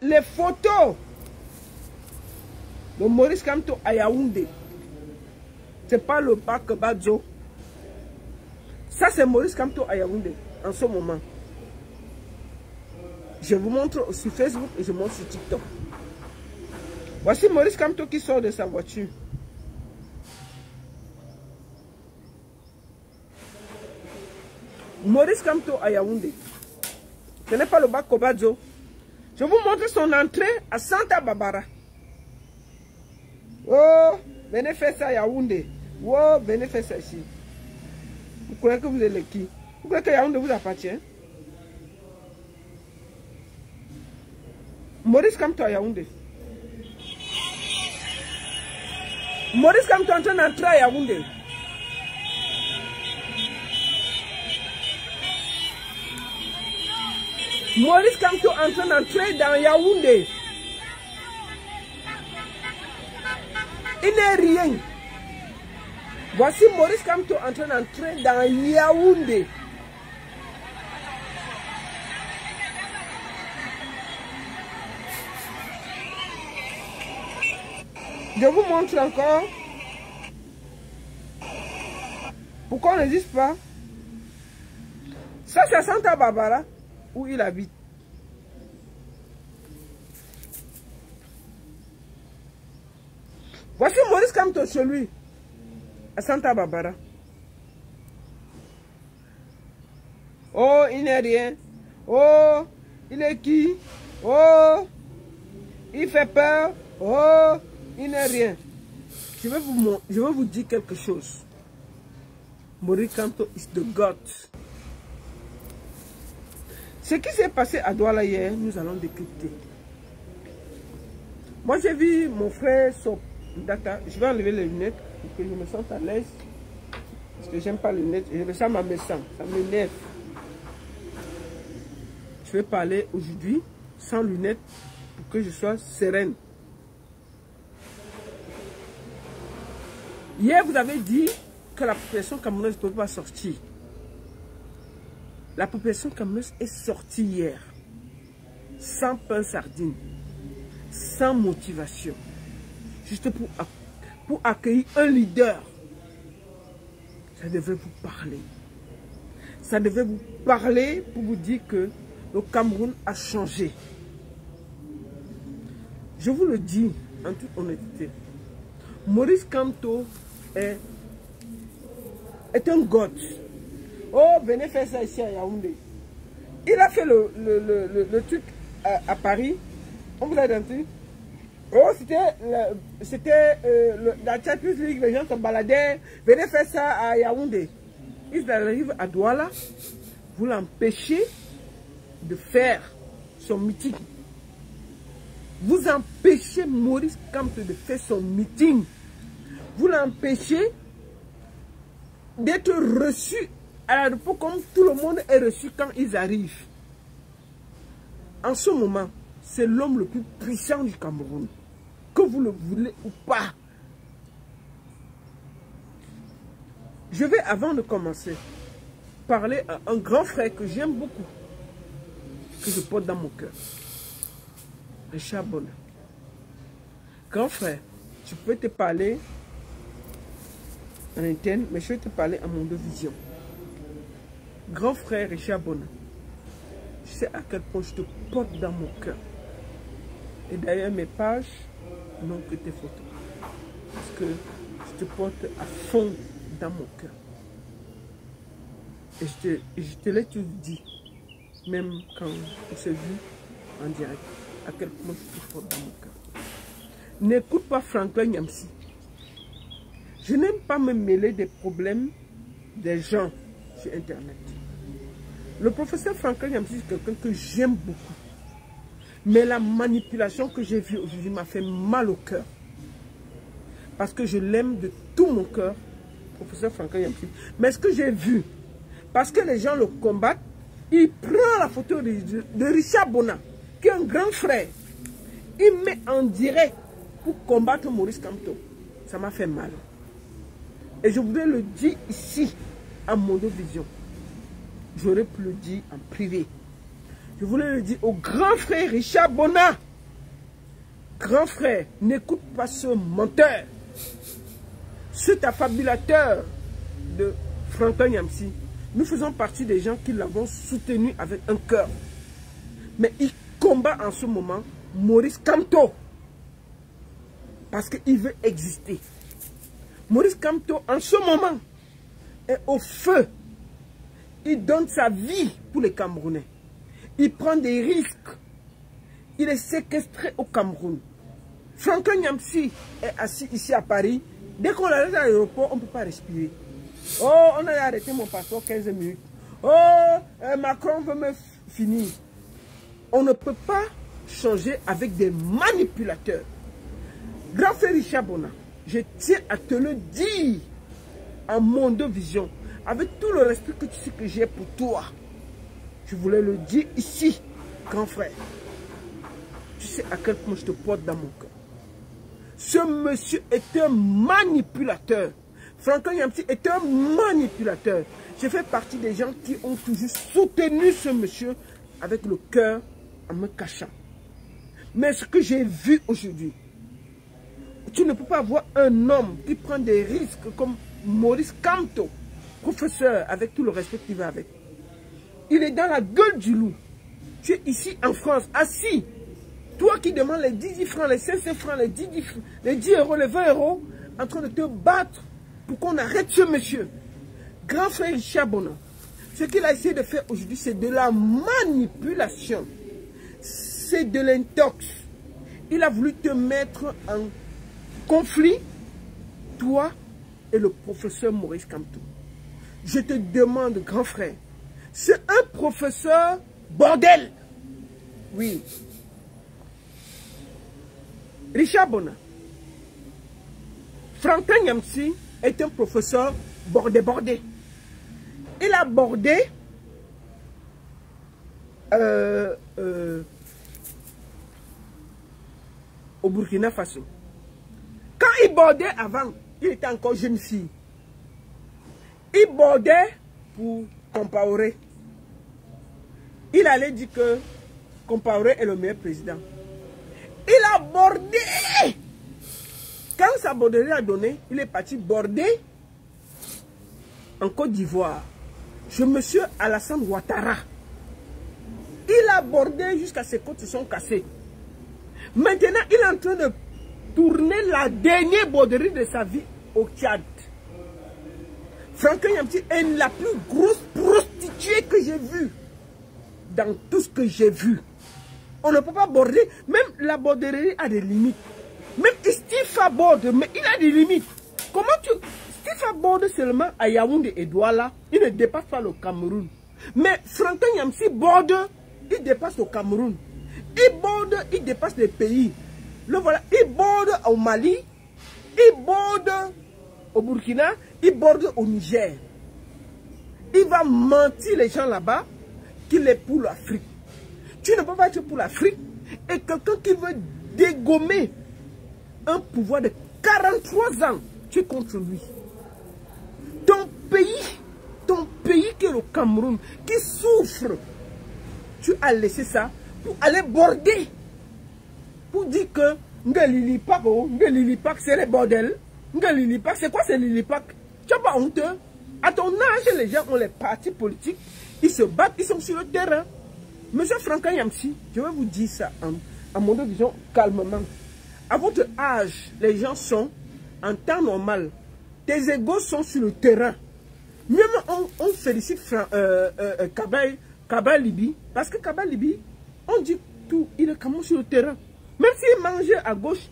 Les photos de Maurice Kamto à Yaoundé, c'est pas le parc Badzo. Ça, c'est Maurice Kamto à Yaoundé en ce moment. Je vous montre sur Facebook et je montre sur TikTok. Voici Maurice Kamto qui sort de sa voiture. Maurice Kamto à Yaoundé. Ce n'est pas le bac Kobadzo. Je vous montre son entrée à Santa Barbara. Oh, venez faire ça à Yaoundé. Oh, venez faire ça ici. Vous croyez que vous êtes les qui? Vous croyez que Yaoundé vous appartient? Maurice Kamto à Yaoundé. Maurice Kamto en train d'entrer à Yaoundé. Maurice Kamto en train d'entrer dans Yaoundé. Il n'est rien. Voici Maurice Kamto en train d'entrer dans Yaoundé. Je vous montre encore. Pourquoi on n'existe pas? Ça, c'est Santa Barbara où il habite. Voici Maurice Kamto chez lui, à Santa Barbara. Oh, il n'est rien. Oh, il est qui? Oh, il fait peur. Oh, il n'est rien. Je vais vous dire quelque chose. Maurice Kamto is the God. Ce qui s'est passé à Douala hier, nous allons décrypter. Moi, j'ai vu mon frère sur Data. Je vais enlever les lunettes pour que je me sente à l'aise. Parce que j'aime pas les lunettes. Et ça m'énerve. Je vais parler aujourd'hui sans lunettes pour que je sois sereine. Hier, vous avez dit que la population camerounaise ne peut pas sortir. La population camerounaise est sortie hier, sans pain sardine, sans motivation, juste pour accueillir un leader. Ça devait vous parler. Ça devait vous parler pour vous dire que le Cameroun a changé. Je vous le dis en toute honnêteté. Maurice Kamto est un god. Oh, venez faire ça ici à Yaoundé. Il a fait le truc à Paris. On vous a dit. Oh, c'était la Champions League, les gens se baladaient. Venez faire ça à Yaoundé. Il arrive à Douala. Vous l'empêchez de faire son meeting. Vous empêchez Maurice Kamto de faire son meeting. Vous l'empêchez d'être reçu à l'aéroport comme tout le monde est reçu quand ils arrivent. En ce moment, c'est l'homme le plus puissant du Cameroun. Que vous le voulez ou pas. Je vais, avant de commencer, parler à un grand frère que j'aime beaucoup, que je porte dans mon cœur. Richard Bonner. Grand frère, je peux te parler en interne, mais je vais te parler à mon de vision. Grand frère Richard Bonner, je sais à quel point je te porte dans mon cœur. Et d'ailleurs, mes pages n'ont que tes photos. Parce que je te porte à fond dans mon cœur. Et je te l'ai tout dit, même quand on s'est vu en direct, à quel point je te porte dans mon cœur. N'écoute pas Franklin Nyamsi. Je n'aime pas me mêler des problèmes des gens sur Internet. Le professeur Franklin Nyamsi, c'est quelqu'un que j'aime beaucoup. Mais la manipulation que j'ai vue aujourd'hui m'a fait mal au cœur. Parce que je l'aime de tout mon cœur, professeur Franklin Nyamsi. Mais ce que j'ai vu, parce que les gens le combattent, il prend la photo de Richard Bonner, qui est un grand frère. Il met en direct pour combattre Maurice Kamto. Ça m'a fait mal. Et je voudrais le dire ici, à Mondo Vision. J'aurais pu le dire en privé. Je voulais le dire au grand frère Richard Bona. Grand frère, n'écoute pas ce menteur, cet affabulateur de Franklin Nyamsi. Nous faisons partie des gens qui l'avons soutenu avec un cœur. Mais il combat en ce moment Maurice Kamto. Parce qu'il veut exister. Maurice Kamto, en ce moment, est au feu. Il donne sa vie pour les Camerounais. Il prend des risques. Il est séquestré au Cameroun. Franklin Nyamsi est assis ici à Paris. Dès qu'on arrive à l'aéroport, on ne peut pas respirer. Oh, on a arrêté mon passeport 15 minutes. Oh, Macron veut me finir. On ne peut pas changer avec des manipulateurs. Grand frère Richard Bona, je tiens à te le dire en Mondovision, avec tout le respect que tu sais que j'ai pour toi. Je voulais le dire ici, grand frère. Tu sais à quel point je te porte dans mon cœur. Ce monsieur est un manipulateur. Franklin Nyamsi est un manipulateur. Je fais partie des gens qui ont toujours soutenu ce monsieur avec le cœur en me cachant. Mais ce que j'ai vu aujourd'hui, tu ne peux pas voir un homme qui prend des risques comme Maurice Kamto, professeur, avec tout le respect qu'il va avec. Il est dans la gueule du loup. Tu es ici en France, assis. Toi qui demandes les 10 francs, les 5 francs, les 10 euros, les 20 euros, en train de te battre pour qu'on arrête ce monsieur. Grand frère Richard Bona, ce qu'il a essayé de faire aujourd'hui, c'est de la manipulation. C'est de l'intox. Il a voulu te mettre en conflit, toi et le professeur Maurice Kamto. Je te demande, grand frère, c'est un professeur bordel. Oui. Richard Bona. Franklin Nyamsi est un professeur bordé. Il a bordé au Burkina Faso. Quand il bordait avant, il était encore jeune fille. Il bordait pour Compaoré. Il allait dire que Compaoré est le meilleur président. Il a bordé. Quand sa borderie a donné, il est parti border en Côte d'Ivoire. Je monsieur Alassane Ouattara. Il a bordé jusqu'à ses côtes se sont cassées. Maintenant, il est en train de tourner la dernière borderie de sa vie au Tchad. Franklin Nyamsi est la plus grosse prostituée que j'ai vue. Dans tout ce que j'ai vu. On ne peut pas border. Même la borderie a des limites. Même Stifa borde, mais il a des limites. Comment tu... Stifa borde seulement à Yaoundé et Douala. Il ne dépasse pas le Cameroun. Mais Franklin Nyamsi borde, il dépasse le Cameroun. Il borde, il dépasse les pays. Le voilà, il borde au Mali, il borde au Burkina, il borde au Niger. Il va mentir les gens là-bas qu'il est pour l'Afrique. Tu ne peux pas être pour l'Afrique et quelqu'un qui veut dégommer un pouvoir de 43 ans, tu es contre lui. Ton pays qui est le Cameroun, qui souffre, tu as laissé ça pour aller border. Pour dire que Ngalipak c'est les bordels. Ngalipak, c'est quoi c'est Lilipak? Tu n'as pas honte? À ton âge, les gens ont les partis politiques, ils se battent, ils sont sur le terrain. Monsieur Franklin Nyamsi, je vais vous dire ça en mon vision calmement. À votre âge, les gens sont en temps normal. Tes égos sont sur le terrain. Même on félicite Kaba Libi, parce que Kaba Libi, on dit tout, il est quand même sur le terrain. Même s'il mange à gauche,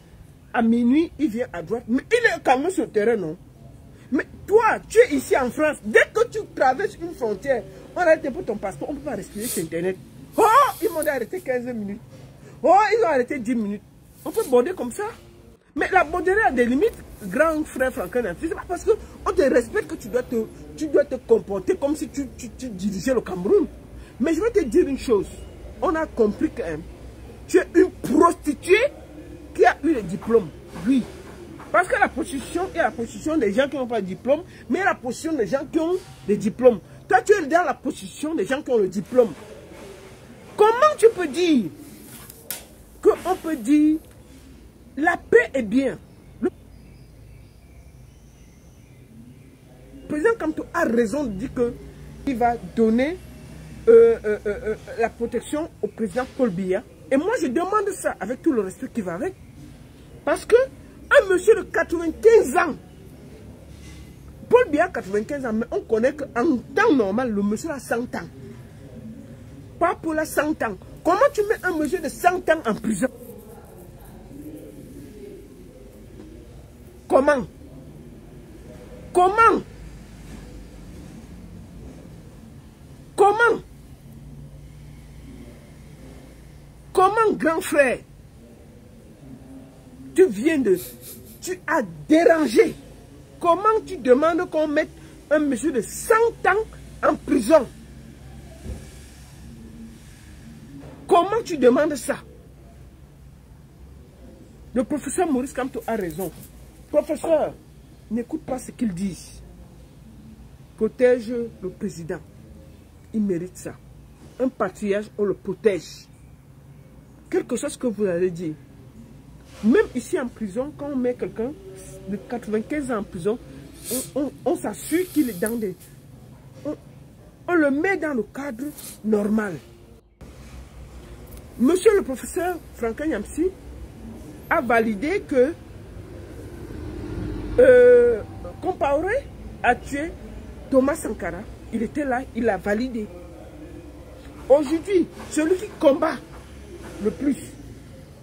à minuit, il vient à droite. Mais il est quand même sur le terrain, non? Mais toi, tu es ici en France. Dès que tu traverses une frontière, on arrête pour ton passeport, on ne peut pas respirer sur Internet. Oh, ils m'ont arrêté 15 minutes. Oh, ils ont arrêté 10 minutes. On peut border comme ça. Mais la borderie a des limites, grand frère Franklin Nyamsi. C'est pas parce qu'on te respecte que tu dois te comporter comme si tu dirigeais le Cameroun. Mais je vais te dire une chose. On a compris que tu es une prostituée qui a eu le diplôme. Oui. Parce que la prostitution est la prostitution des gens qui n'ont pas de diplôme, mais la prostitution des gens qui ont des diplômes. Toi, tu es dans la prostitution des gens qui ont le diplôme. Comment tu peux dire qu'on peut dire la paix est bien? Le président Kamto a raison de dire qu'il va donner la protection au président Paul Biya. Et moi, je demande ça avec tout le respect qui va avec. Parce que un monsieur de 95 ans, Paul Biya a 95 ans, mais on connaît qu'en temps normal, le monsieur a 100 ans. Pas pour la 100 ans. Comment tu mets un monsieur de 100 ans en prison? Comment? Comment? Comment? Comment, grand frère? Tu as dérangé. Comment tu demandes qu'on mette un monsieur de 100 ans en prison? Comment tu demandes ça? Le professeur Maurice Kamto a raison. Professeur, n'écoute pas ce qu'ils disent. Protège le président. Il mérite ça. Un patriarche, on le protège. Quelque chose que vous allez dire. Même ici en prison, quand on met quelqu'un de 95 ans en prison, on s'assure qu'il est dans des... On le met dans le cadre normal. Monsieur le professeur Franklin Nyamsi a validé que Compaoré a tué Thomas Sankara. Il était là, il a validé. Aujourd'hui, celui qui combat le plus,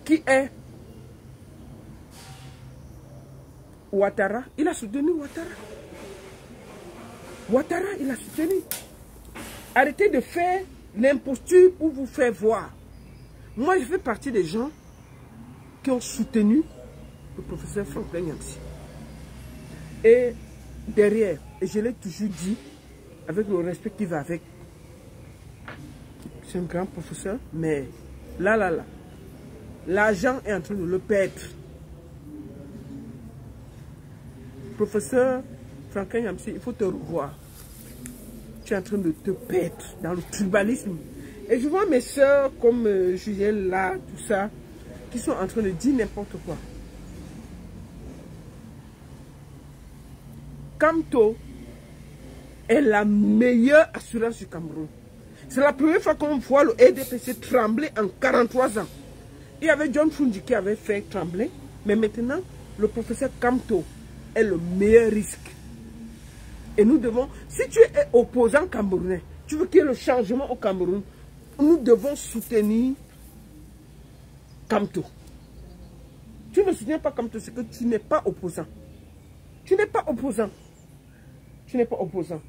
qui est Ouattara, il a soutenu Ouattara. Ouattara, il a soutenu. Arrêtez de faire l'imposture pour vous faire voir. Moi, je fais partie des gens qui ont soutenu le professeur Franklin Nyamsi. Et derrière, et je l'ai toujours dit, avec le respect qui va avec, c'est un grand professeur, mais là, l'argent est en train de le perdre. Professeur Franklin Nyamsi, il faut te revoir. Tu es en train de te perdre dans le tribalisme. Et je vois mes soeurs comme Juliette là, tout ça, qui sont en train de dire n'importe quoi. Kamto est la meilleure assurance du Cameroun. C'est la première fois qu'on voit le EDPC trembler en 43 ans. Il y avait John Fundi qui avait fait trembler, mais maintenant, le professeur Kamto est le meilleur risque. Et nous devons, si tu es opposant camerounais, tu veux qu'il y ait le changement au Cameroun, nous devons soutenir Kamto. Tu ne soutiens pas Kamto, c'est que tu n'es pas opposant. Tu n'es pas opposant. Tu n'es pas opposant.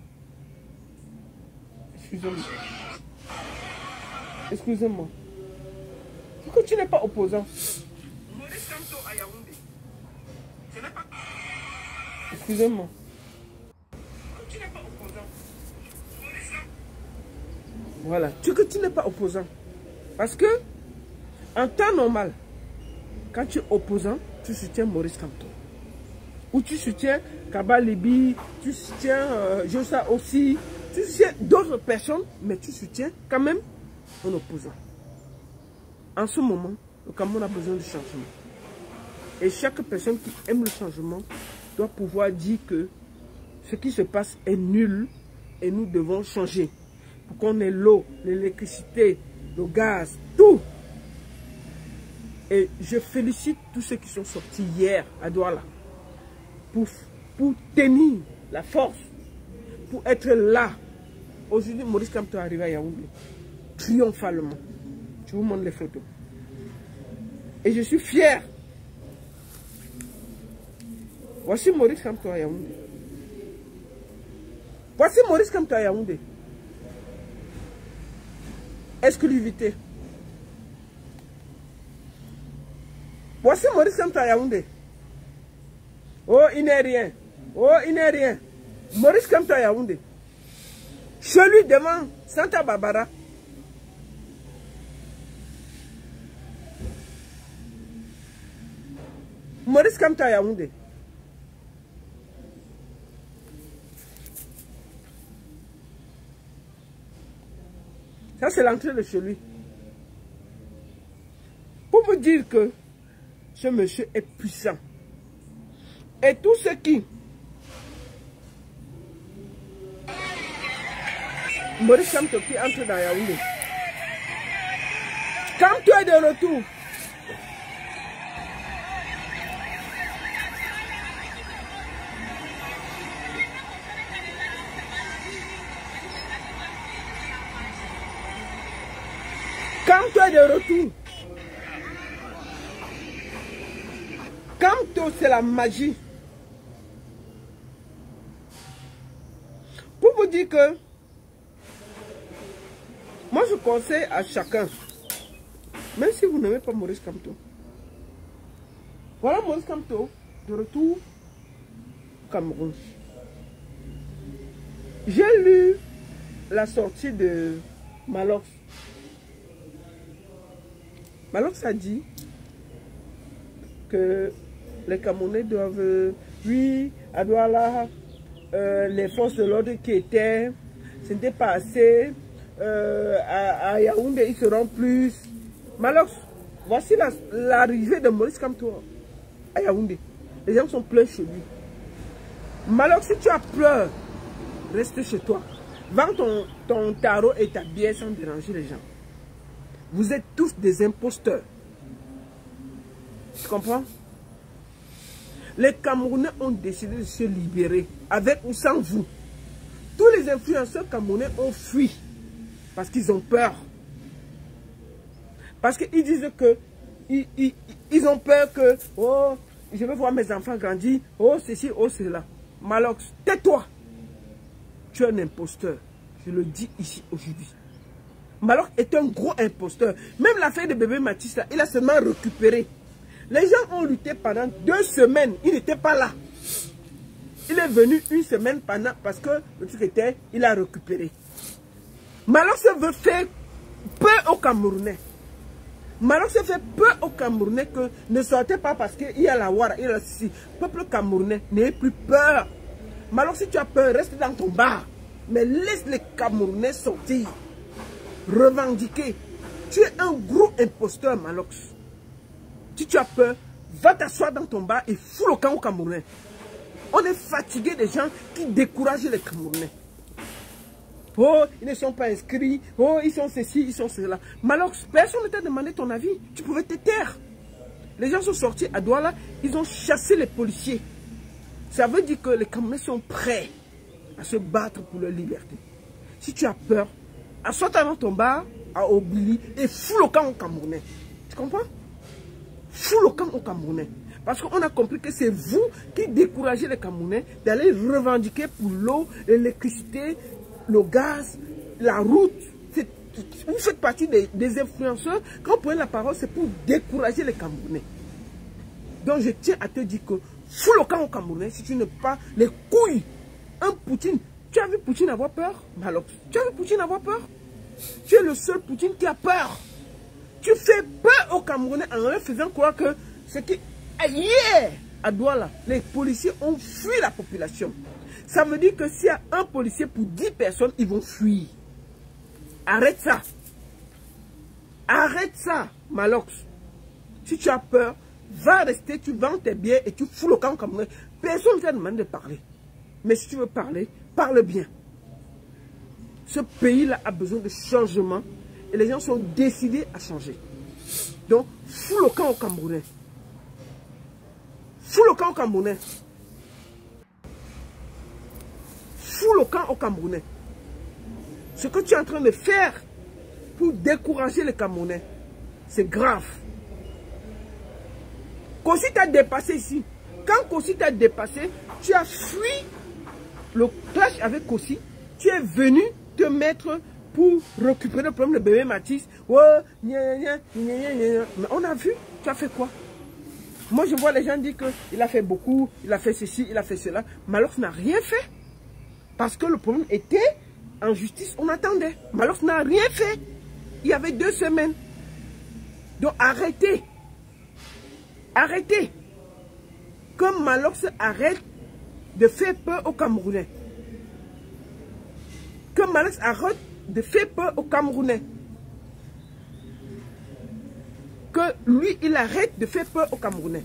Excusez-moi. Excusez-moi. C'est que tu n'es pas opposant. Maurice Kamto à Yaoundé. Tu n'es pas... Excusez-moi. Tu n'es pas opposant. Voilà. Tu n'es pas opposant. Parce que, en temps normal, quand tu es opposant, tu soutiens Maurice Kamto. Ou tu soutiens Kaba Libi, tu soutiens Josa aussi, tu soutiens d'autres personnes, mais tu soutiens quand même un opposant. En ce moment, le Cameroun a besoin de changement. Et chaque personne qui aime le changement doit pouvoir dire que ce qui se passe est nul et nous devons changer. Pour qu'on ait l'eau, l'électricité, le gaz, tout. Et je félicite tous ceux qui sont sortis hier à Douala pour tenir la force, pour être là. Aujourd'hui, Maurice Kamto est arrivé à Yaoundé, triomphalement. Je vous montre les photos. Et je suis fier. Voici Maurice Kamto à Yaoundé. Voici Maurice Kamto à Yaoundé. Exclusivité. Voici Maurice Kamto à Yaoundé. Oh, il n'est rien. Oh, il n'est rien. Maurice Kamto à Yaoundé. Chez lui devant Santa Barbara. Maurice Kamto à Yaoundé. Ça, c'est l'entrée de chez lui. dire que ce monsieur est puissant. Et tous ceux qui... Maurice Kamto qui entre dans Yaoundé. Kamto est de retour. Kamto est de retour. Kamto, c'est la magie. Pour vous dire que moi je conseille à chacun, même si vous n'aimez pas Maurice Kamto, voilà Maurice Kamto de retour au Cameroun. J'ai lu la sortie de Malox. Malox a dit que les Camerounais doivent, oui, à Douala, les forces de l'ordre qui étaient, ce n'était pas assez. À Yaoundé, ils seront plus. Malox, voici l'arrivée de Maurice Kamto à Yaoundé. Les gens sont pleins chez lui. Malox, si tu as peur, reste chez toi. Vends ton tarot et ta bière sans déranger les gens. Vous êtes tous des imposteurs. Tu comprends? Les Camerounais ont décidé de se libérer, avec ou sans vous. Tous les influenceurs camerounais ont fui. Parce qu'ils ont peur. Parce qu'ils disent que ils ont peur que oh, je veux voir mes enfants grandir. Oh, ceci, oh, cela. Malox, tais-toi. Tu es un imposteur. Je le dis ici aujourd'hui. Malox est un gros imposteur. Même l'affaire de bébé Mathis, là, il a seulement récupéré. Les gens ont lutté pendant 2 semaines. Il n'était pas là. Il est venu 1 semaine pendant parce que le truc était, il a récupéré. Malox veut faire peur aux Camerounais. Malox fait peur aux Camerounais que ne sortez pas parce qu'il y a la Ouara, il y a le peuple camerounais, n'ayez plus peur. Malox, si tu as peur, reste dans ton bar. Mais laisse les Camerounais sortir. Revendiquer. Tu es un gros imposteur, Malox. Si tu as peur, va t'asseoir dans ton bar et fous le camp aux Camerounais. On est fatigué des gens qui découragent les Camerounais. Oh, ils ne sont pas inscrits. Oh, ils sont ceci, ils sont cela. Malox, personne ne t'a demandé ton avis. Tu pouvais te taire. Les gens sont sortis à Douala, ils ont chassé les policiers. Ça veut dire que les Camerounais sont prêts à se battre pour leur liberté. Si tu as peur, assois-toi dans ton bar à Obili et fous le camp aux Camerounais. Tu comprends? Fous le camp aux Camerounais. Parce qu'on a compris que c'est vous qui découragez les Camerounais d'aller revendiquer pour l'eau, l'électricité, le gaz, la route. Vous faites partie des influenceurs. Quand vous prenez la parole, c'est pour décourager les Camerounais. Donc je tiens à te dire que fous le camp aux Camerounais si tu n'as pas les couilles. Un Poutine. Tu as vu Poutine avoir peur? Malox. Tu as vu Poutine avoir peur? Tu es le seul Poutine qui a peur. Tu fais peur aux Camerounais en leur faisant croire que c'est qui. Hier, à Douala, les policiers ont fui la population. Ça veut dire que s'il y a un policier pour 10 personnes, ils vont fuir. Arrête ça. Arrête ça, Malox. Si tu as peur, va rester, tu vends tes biens et tu fous le camp comme personne ne t'a demandé de parler. Mais si tu veux parler, parle bien. Ce pays-là a besoin de changement et les gens sont décidés à changer. Donc, fous le camp au Camerounais. Fous le camp au Camerounais. Fous le camp au Camerounais. Ce que tu es en train de faire pour décourager les Camerounais, c'est grave. Kossi t'a dépassé ici. Quand Kossi t'a dépassé, tu as fui le clash avec Kossi. Tu es venu te mettre pour récupérer le problème de bébé Mathis. Oh, mais on a vu, tu as fait quoi? Moi, je vois les gens dire qu'il a fait beaucoup, il a fait ceci, il a fait cela. Malox n'a rien fait. Parce que le problème était en justice, on attendait. Malox n'a rien fait. Il y avait 2 semaines. Donc arrêtez. Arrêtez. Que Malox arrête de faire peur aux Camerounais. Que Malox arrête de faire peur aux Camerounais. Que que lui, il arrête de faire peur aux Camerounais.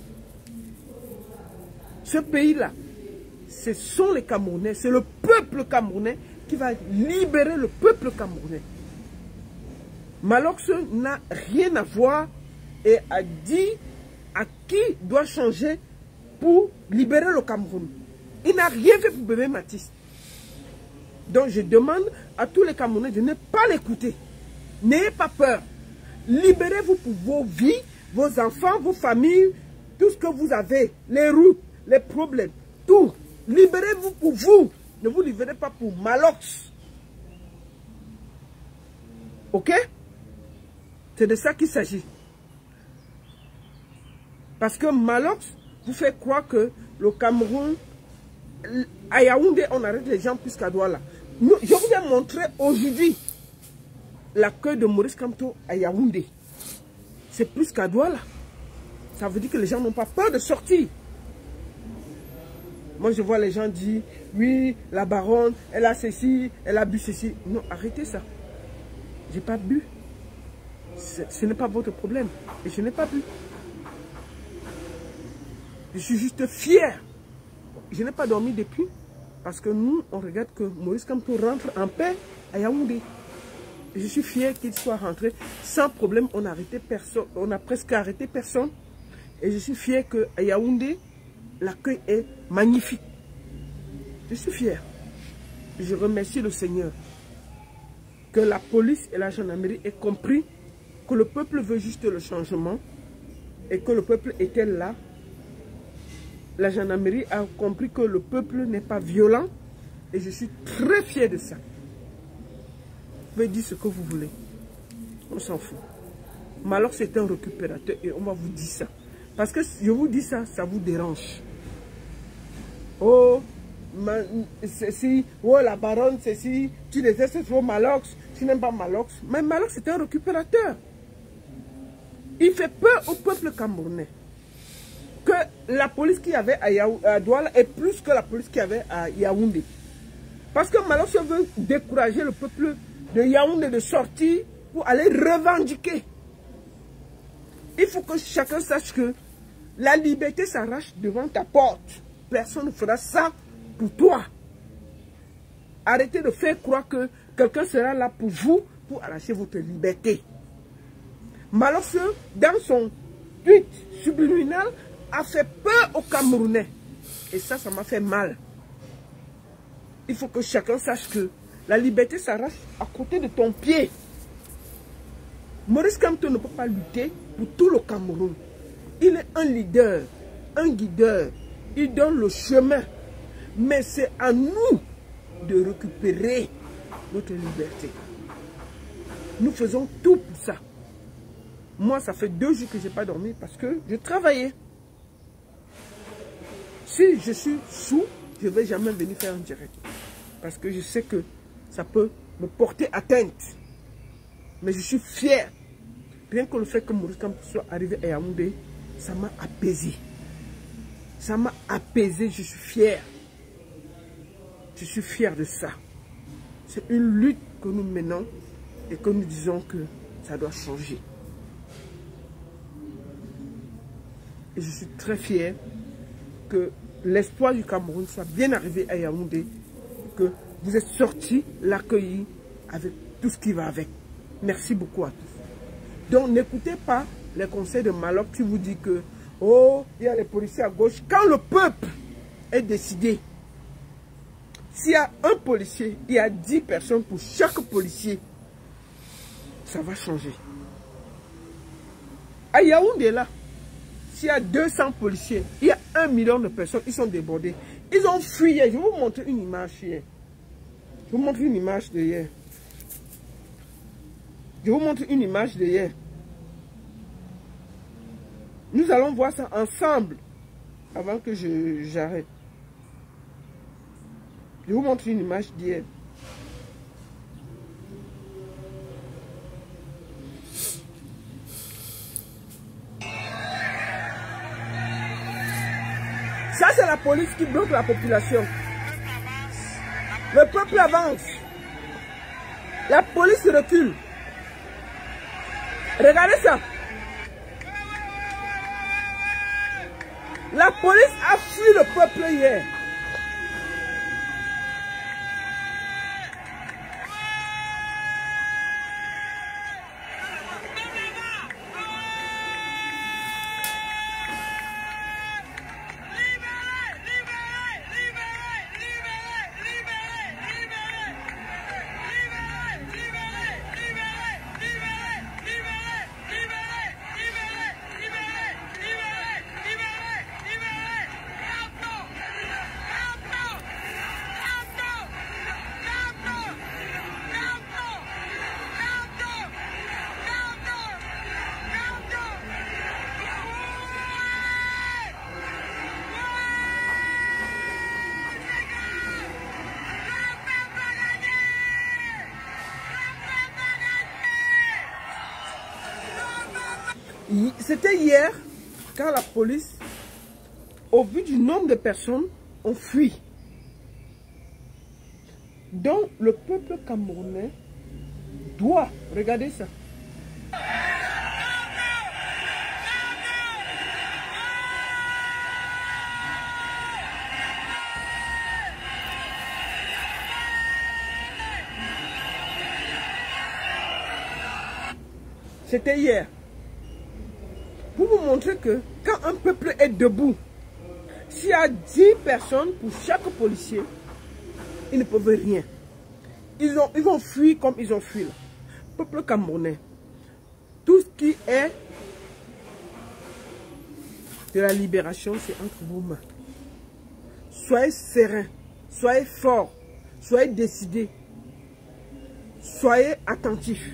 Ce pays-là, ce sont les Camerounais, c'est le peuple camerounais qui va libérer le peuple camerounais. Malox n'a rien à voir et a dit à qui doit changer pour libérer le Cameroun. Il n'a rien fait pour Bébé Mathis. Donc je demande à tous les Camerounais de ne pas l'écouter. N'ayez pas peur. Libérez-vous pour vos vies, vos enfants, vos familles, tout ce que vous avez, les routes, les problèmes, tout. Libérez-vous pour vous. Ne vous libérez pas pour Malox. Ok? C'est de ça qu'il s'agit. Parce que Malox vous fait croire que le Cameroun, à Yaoundé, on arrête les gens plus qu'à Douala. Je vous ai montré aujourd'hui l'accueil de Maurice Kamto à Yaoundé. C'est plus qu'à Douala. Ça veut dire que les gens n'ont pas peur de sortir. Moi, je vois les gens dire, oui, la baronne, elle a ceci, elle a bu ceci. Non, arrêtez ça. J'ai pas bu. Ce n'est pas votre problème. Et je n'ai pas bu. Je suis juste fier. Je n'ai pas dormi depuis. Parce que nous, on regarde que Maurice Kamto rentre en paix à Yaoundé. Et je suis fier qu'il soit rentré sans problème. On a arrêté personne. On a presque arrêté personne. Et je suis fier qu'à Yaoundé, l'accueil est magnifique. Je suis fier. Je remercie le Seigneur. Que la police et la gendarmerie aient compris que le peuple veut juste le changement. Et que le peuple était là. La gendarmerie a compris que le peuple n'est pas violent. Et je suis très fier de ça. Vous pouvez dire ce que vous voulez. On s'en fout. Mais alors c'est un récupérateur et on va vous dire ça. Parce que je vous dis ça, ça vous dérange. Oh, ceci, oh la baronne, ceci, tu détestes trop Malox, tu n'aimes pas Malox. Mais Malox c'est un récupérateur. Il fait peur au peuple camerounais. Que la police qu'il y avait à Douala est plus que la police qu'il y avait à Yaoundé. Parce que Malox veut décourager le peuple de Yaoundé de sortir pour aller revendiquer. Il faut que chacun sache que la liberté s'arrache devant ta porte. Personne ne fera ça pour toi. Arrêtez de faire croire que quelqu'un sera là pour vous, pour arracher votre liberté. Malox, dans son tweet subliminal, a fait peur aux Camerounais. Et ça m'a fait mal. Il faut que chacun sache que la liberté s'arrache à côté de ton pied. Maurice Kamto ne peut pas lutter pour tout le Cameroun. Il est un leader, un guideur. Il donne le chemin. Mais c'est à nous de récupérer notre liberté. Nous faisons tout pour ça. Moi, ça fait 2 jours que je n'ai pas dormi parce que je travaillais. Si je suis sous, je ne vais jamais venir faire un direct. Parce que je sais que ça peut me porter atteinte. Mais je suis fier. Rien que le fait que Maurice Kamto soit arrivé à Yaoundé, ça m'a apaisé. Ça m'a apaisé, je suis fier. Je suis fier de ça. C'est une lutte que nous menons et que nous disons que ça doit changer. Et je suis très fier que l'espoir du Cameroun soit bien arrivé à Yaoundé, que vous êtes sortis l'accueillir avec tout ce qui va avec. Merci beaucoup à tous. Donc n'écoutez pas les conseils de Malox qui vous dit que oh, il y a les policiers à gauche. Quand le peuple est décidé, s'il y a un policier, il y a 10 personnes pour chaque policier, ça va changer. À Yaoundé là, s'il y a 200 policiers, il y a 1 million de personnes, ils sont débordés. Ils ont fui. Je vais vous montrer une image hier. Je vous montre une image de hier. Je vous montre une image de hier. Nous allons voir ça ensemble avant que j'arrête. Je vous montre une image d'hier. Ça, c'est la police qui bloque la population. Le peuple avance. La police recule. Regardez ça. La police a fui le peuple hier. C'était hier, quand la police, au vu du nombre de personnes, ont fui. Donc, le peuple camerounais doit, regardez ça. C'était hier. Pour vous montrer que quand un peuple est debout, s'il y a 10 personnes pour chaque policier, ils ne peuvent rien. Ils vont fuir comme ils ont fui là. Peuple camerounais, tout ce qui est de la libération, c'est entre vos mains. Soyez sereins, soyez forts, soyez décidés, soyez attentifs.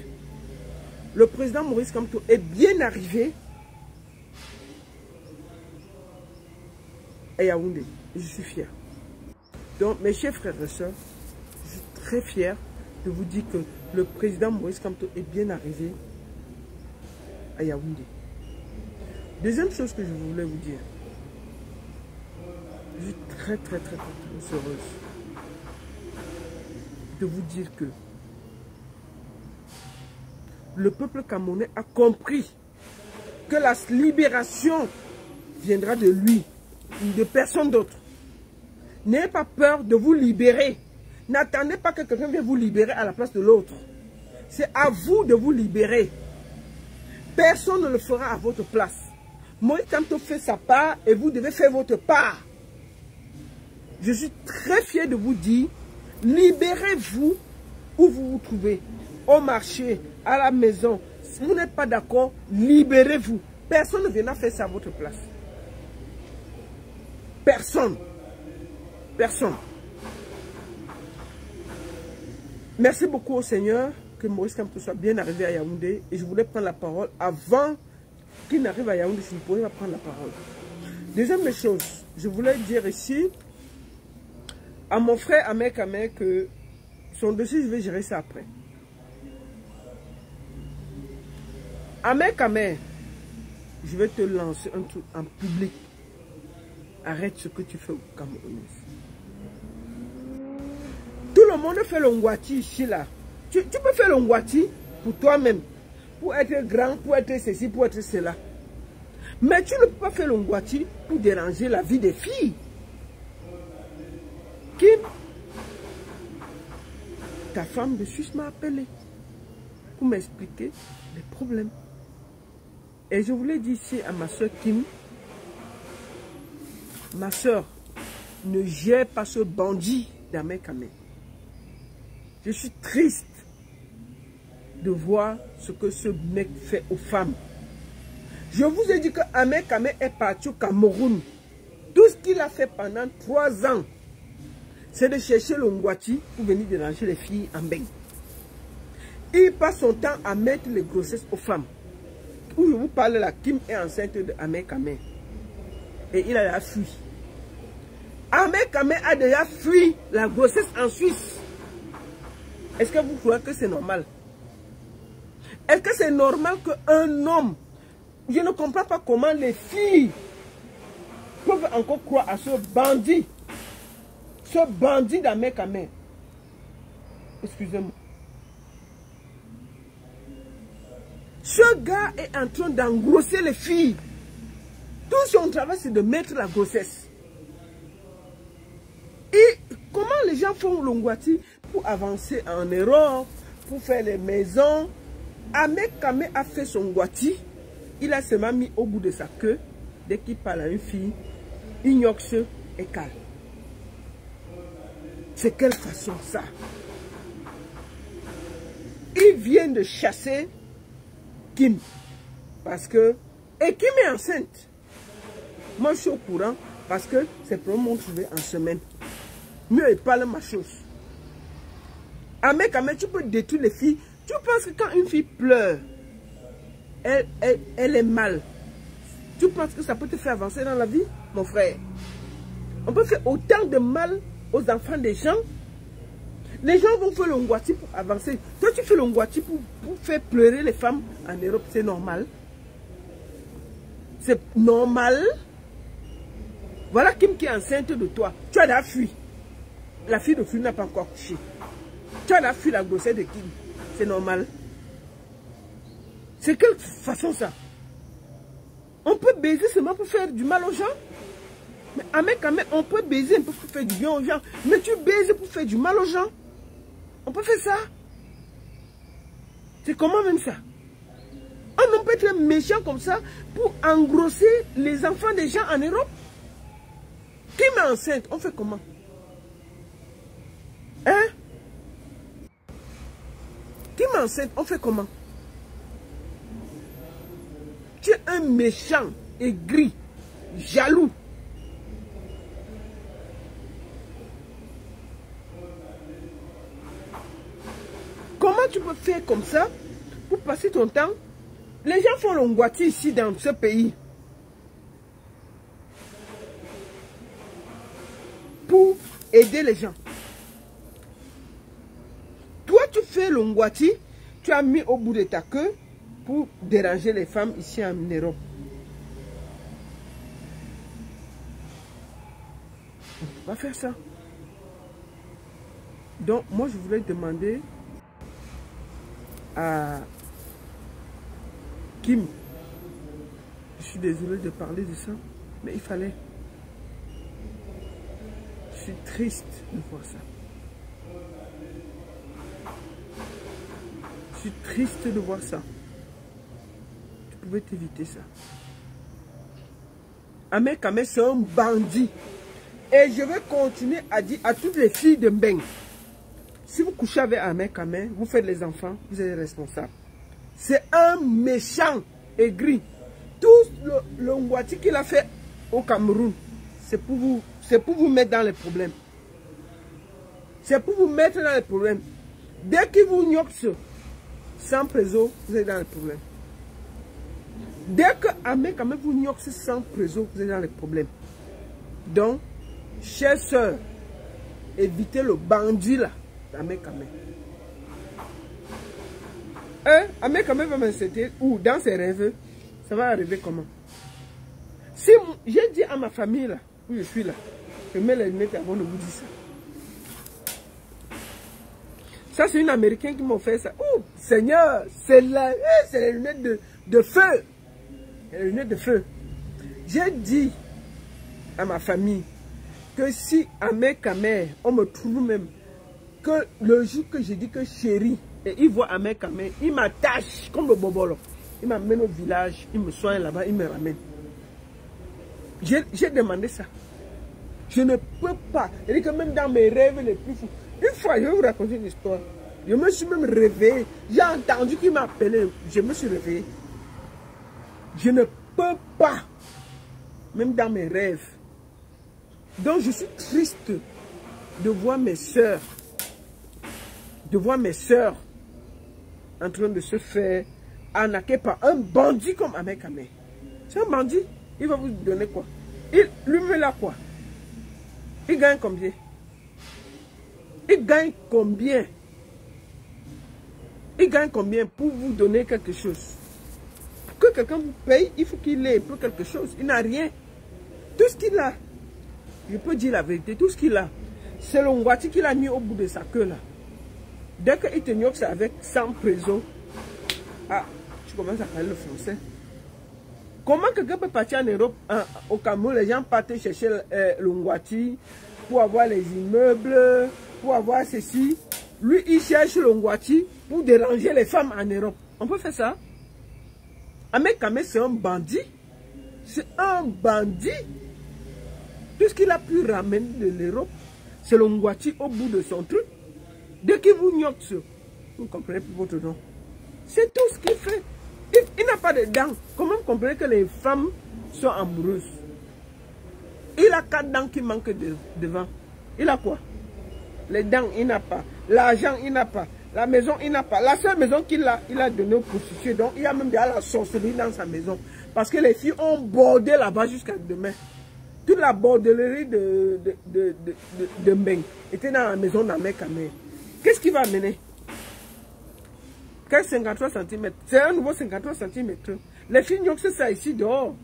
Le président Maurice Kamto est bien arrivé à Yaoundé. Je suis fier. Donc, mes chers frères et sœurs, je suis très fier de vous dire que le président Maurice Kamto est bien arrivé à Yaoundé. Deuxième chose que je voulais vous dire, je suis très heureuse de vous dire que le peuple camerounais a compris que la libération viendra de lui, de personne d'autre. N'ayez pas peur de vous libérer. N'attendez pas que quelqu'un vienne vous libérer à la place de l'autre. C'est à vous de vous libérer. Personne ne le fera à votre place. Moïse Kamto fait sa part et vous devez faire votre part. Je suis très fier de vous dire, libérez-vous où vous vous trouvez. Au marché, à la maison. Si vous n'êtes pas d'accord, libérez-vous. Personne ne viendra faire ça à votre place. Personne. Personne. Merci beaucoup au Seigneur que Maurice Kamto soit bien arrivé à Yaoundé. Et je voulais prendre la parole avant qu'il n'arrive à Yaoundé. Si vous pouvez prendre la parole. Deuxième chose, je voulais dire ici à mon frère Ahmed Kamé que son dossier, je vais gérer ça après. Ahmed Kamé, je vais te lancer un truc en public. Arrête ce que tu fais au Cameroun. Tout le monde fait le ngwati ici là. Tu peux faire le ngwati pour toi-même. Pour être grand, pour être ceci, pour être cela. Mais tu ne peux pas faire le ngwati pour déranger la vie des filles. Kim, ta femme de Suisse m'a appelé pour m'expliquer les problèmes. Et je voulais dire ici à ma soeur Kim, ma soeur, ne gère pas ce bandit d'Ahmed Kamé. Je suis triste de voir ce que ce mec fait aux femmes. Je vous ai dit que Ahmed Kamé est parti au Cameroun. Tout ce qu'il a fait pendant 3 ans, c'est de chercher le ngwati pour venir déranger les filles en bain. Il passe son temps à mettre les grossesses aux femmes. Où je vous parle là, Kim est enceinte de Ahmed Kamé. Et il a déjà fui. Ahmed Kamé a déjà fui la grossesse en Suisse. Est-ce que vous croyez que c'est normal? Est-ce que c'est normal qu'un homme... Je ne comprends pas comment les filles peuvent encore croire à ce bandit. Ce bandit d'Ahmed Kamé. Excusez-moi. Ce gars est en train d'engrosser les filles. Tout son travail, c'est de mettre la grossesse. Et comment les gens font l'ongwati pour avancer en Europe, pour faire les maisons? Ahmed Kame a fait son ngwati. Il a seulement mis au bout de sa queue. Dès qu'il parle à une fille, il nyoxe et calme. C'est quelle façon ça? Il vient de chasser Kim. Parce que... Et Kim est enceinte. Moi, je suis au courant parce que ses problèmes m'ont trouvé en semaine. Mieux, il parle ma chose. Ahmed Kame, tu peux détruire les filles. Tu penses que quand une fille pleure, elle est mal. Tu penses que ça peut te faire avancer dans la vie, mon frère? On peut faire autant de mal aux enfants des gens. Les gens vont faire le ngwati pour avancer. Toi, tu fais le ngwati pour faire pleurer les femmes en Europe. C'est normal. C'est normal. Voilà Kim qui est enceinte de toi. Tu as déjà fui. La fille de fille n'a pas encore couché. Tu as déjà fui la grossesse de Kim. C'est normal. C'est quelle façon ça? On peut baiser seulement pour faire du mal aux gens. Mais Ahmed Kame, on peut baiser un peu pour faire du bien aux gens. Mais tu baises pour faire du mal aux gens. On peut faire ça. C'est comment même ça? On peut être méchant comme ça pour engrosser les enfants des gens en Europe. Qui est enceinte? On fait comment? Hein? Qui est enceinte? On fait comment? Tu es un méchant, aigri, jaloux. Comment tu peux faire comme ça pour passer ton temps? Les gens font le ngwati ici dans ce pays pour aider les gens. Toi, tu fais le ngwati, tu as mis au bout de ta queue pour déranger les femmes ici en Europe. On va faire ça. Donc, moi, je voulais demander à Kim, je suis désolé de parler de ça, mais il fallait. Je suis triste de voir ça. Je suis triste de voir ça. Tu pouvais t'éviter ça. Ahmed Kame, c'est un bandit. Et je vais continuer à dire à toutes les filles de Mbeng, si vous couchez avec Ahmed Kame, vous faites les enfants, vous êtes responsables. C'est un méchant aigri. Tout le ngwati qu'il a fait au Cameroun, c'est pour vous mettre dans les problèmes. C'est pour vous mettre dans les problèmes. Dès qu'il vous nyoxe sans préso, vous êtes dans les problèmes. Dès que Ahmed Kame vous nyoxe sans préso, vous êtes dans les problèmes. Donc, chers soeurs, évitez le bandit là, Ahmed Kame. Ahmed Kame va m'insulter ou dans ses rêves, ça va arriver comment? Si j'ai dit à ma famille là, où je suis là, je mets les lunettes avant de vous dire ça. Ça c'est une Américaine qui m'a fait ça. Oh Seigneur, c'est les lunettes de feu. Les lunettes de feu. J'ai dit à ma famille que si Ahmed Kame, on me trouve même, que le jour que j'ai dit que chérie, et il voit Ahmed Kame, il m'attache comme le bobolo. Il m'amène au village, il me soigne là-bas, il me ramène. J'ai demandé ça. Je ne peux pas. Et que même dans mes rêves les plus fous. Une fois, je vais vous raconter une histoire. Je me suis même réveillé. J'ai entendu qu'il m'appelait. Je me suis réveillé. Je ne peux pas. Même dans mes rêves. Donc je suis triste de voir mes soeurs. De voir mes soeurs en train de se faire arnaquer par un bandit comme Ahmed Kame. C'est un bandit. Il va vous donner quoi? Lui-même là quoi? Il gagne combien? Il gagne combien? Il gagne combien pour vous donner quelque chose? Pour que quelqu'un vous paye, il faut qu'il ait pour quelque chose. Il n'a rien. Tout ce qu'il a, je peux dire la vérité, tout ce qu'il a, c'est le ngwati qu'il a mis au bout de sa queue là. Dès qu'il te nyoxe avec 100 présos, ah, tu commences à parler le français. Comment quelqu'un peut partir en Europe, au Cameroun, les gens partent chercher le Ngwati pour avoir les immeubles, pour avoir ceci. Lui, il cherche le Ngwati pour déranger les femmes en Europe. On peut faire ça? Ahmed Kamé, c'est un bandit. C'est un bandit. Tout ce qu'il a pu ramener de l'Europe, c'est le Ngwati au bout de son truc. Dès qu'il vous gnotte, vous ne comprenez plus votre nom. C'est tout ce qu'il fait. Il n'a pas de dents. Comment vous comprenez que les femmes sont amoureuses? Il a 4 dents qui manquent devant. Il a quoi? Les dents, il n'a pas. L'argent, il n'a pas. La maison, il n'a pas. La seule maison qu'il a, il a donné aux prostituées. Donc, il y a même déjà la sorcellerie dans sa maison. Parce que les filles ont bordé là-bas jusqu'à demain. Toute la bordellerie de Mbeng était dans la maison d'Ahmed Kamé. Qu'est-ce qu'il va amener? Quel 53 cm? C'est un nouveau 53 cm. Les filles n'ont que ça ici dehors.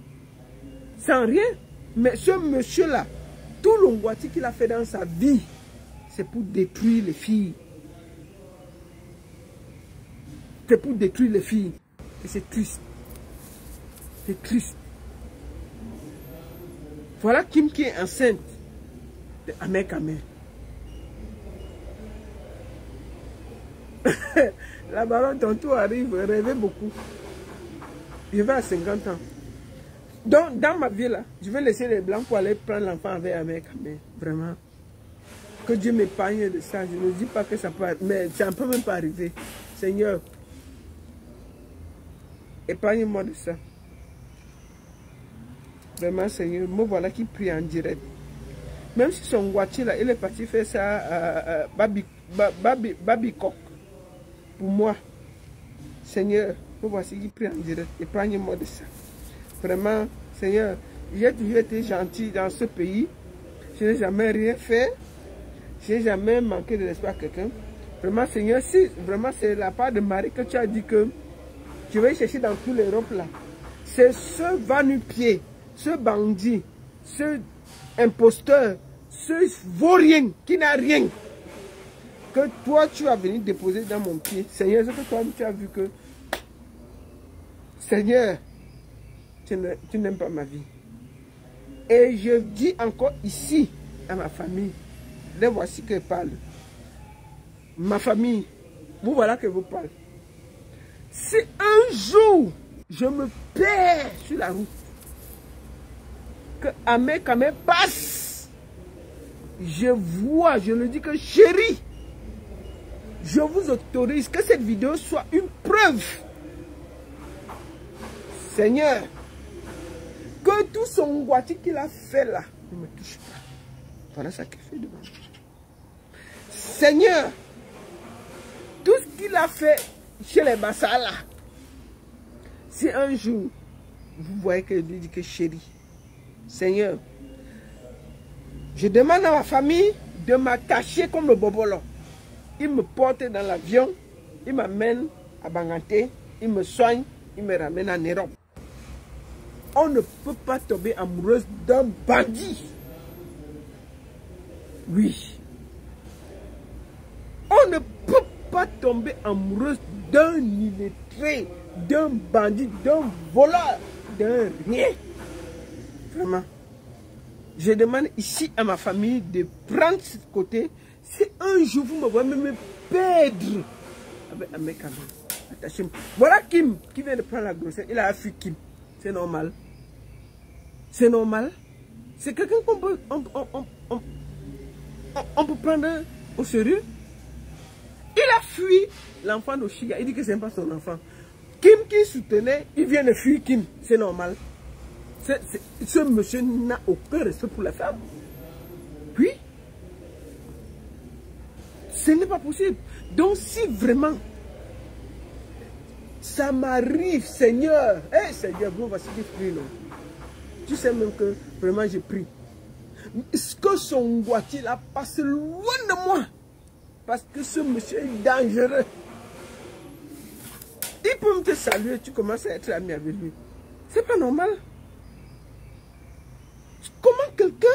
Sans rien. Mais ce monsieur-là, tout le Ngwati qu'il a fait dans sa vie, c'est pour détruire les filles. C'est pour détruire les filles. Et c'est triste. C'est triste. Voilà Kim qui est enceinte de Ahmed Kamé. La baronne tantôt arrive, rêvait beaucoup. Je vais à 50 ans. Donc, dans ma vie là, je vais laisser les blancs pour aller prendre l'enfant avec Ahmed Kamé. Vraiment. Que Dieu m'épargne de ça. Je ne dis pas que ça peut arriver, mais ça ne peut même pas arriver. Seigneur, épargne-moi de ça. Vraiment, Seigneur, me voilà qui prie en direct. Même si son Ngwati là, il est parti faire ça Babikok. Pour moi, Seigneur, me voici qui prie en direct. Épargne-moi de ça. Vraiment, Seigneur, j'ai toujours été gentil dans ce pays. Je n'ai jamais rien fait. Je n'ai jamais manqué de l'espoir à quelqu'un. Vraiment, Seigneur, si vraiment c'est la part de Marie que tu as dit que je vais chercher dans toute l'Europe là. C'est ce va-nu-pied, ce bandit, ce imposteur, ce vaurien qui n'a rien, que toi tu as venu déposer dans mon pied. Seigneur, c'est que toi tu as vu que, Seigneur, tu n'aimes pas ma vie. Et je dis encore ici à ma famille, les voici que je parle. Ma famille, vous voilà que vous parlez. Si un jour je me perds sur la route, que Ahmed Kamé passe, je vois, je le dis que chérie, je vous autorise que cette vidéo soit une preuve. Seigneur, que tout son Ngwati qu'il a fait là ne me touche pas. Voilà ça qu'il fait devant moi. Seigneur, tout ce qu'il a fait chez les Bassa là, si un jour vous voyez que lui dit que chérie, Seigneur, je demande à ma famille de m'attacher comme le bobolo. Il me porte dans l'avion, il m'amène à Banganté, il me soigne, il me ramène en Europe. On ne peut pas tomber amoureuse d'un bandit. Oui. On ne peut pas tomber amoureuse d'un illettré, d'un bandit, d'un voleur, d'un rien. Vraiment. Je demande ici à ma famille de prendre ce côté. Si un jour vous me voyez me perdre avec Ahmed Kamé, attachez-moi. Voilà Kim qui vient de prendre la grossesse. Il a fui Kim. C'est normal. C'est normal. C'est quelqu'un qu'on peut, on peut prendre au sérieux. Il a fui l'enfant d'Oshiga. Il dit que ce n'est pas son enfant. Kim qui soutenait, il vient de fuir Kim. C'est normal. Ce monsieur n'a aucun respect pour la femme. Puis, ce n'est pas possible. Donc si vraiment ça m'arrive, Seigneur, Seigneur, vous voici qui prie, non? Tu sais même que vraiment je prie. Est-ce que son Ngwati là passe loin de moi? Parce que ce monsieur est dangereux. Il peut me te saluer, tu commences à être ami avec lui. C'est pas normal. Comment quelqu'un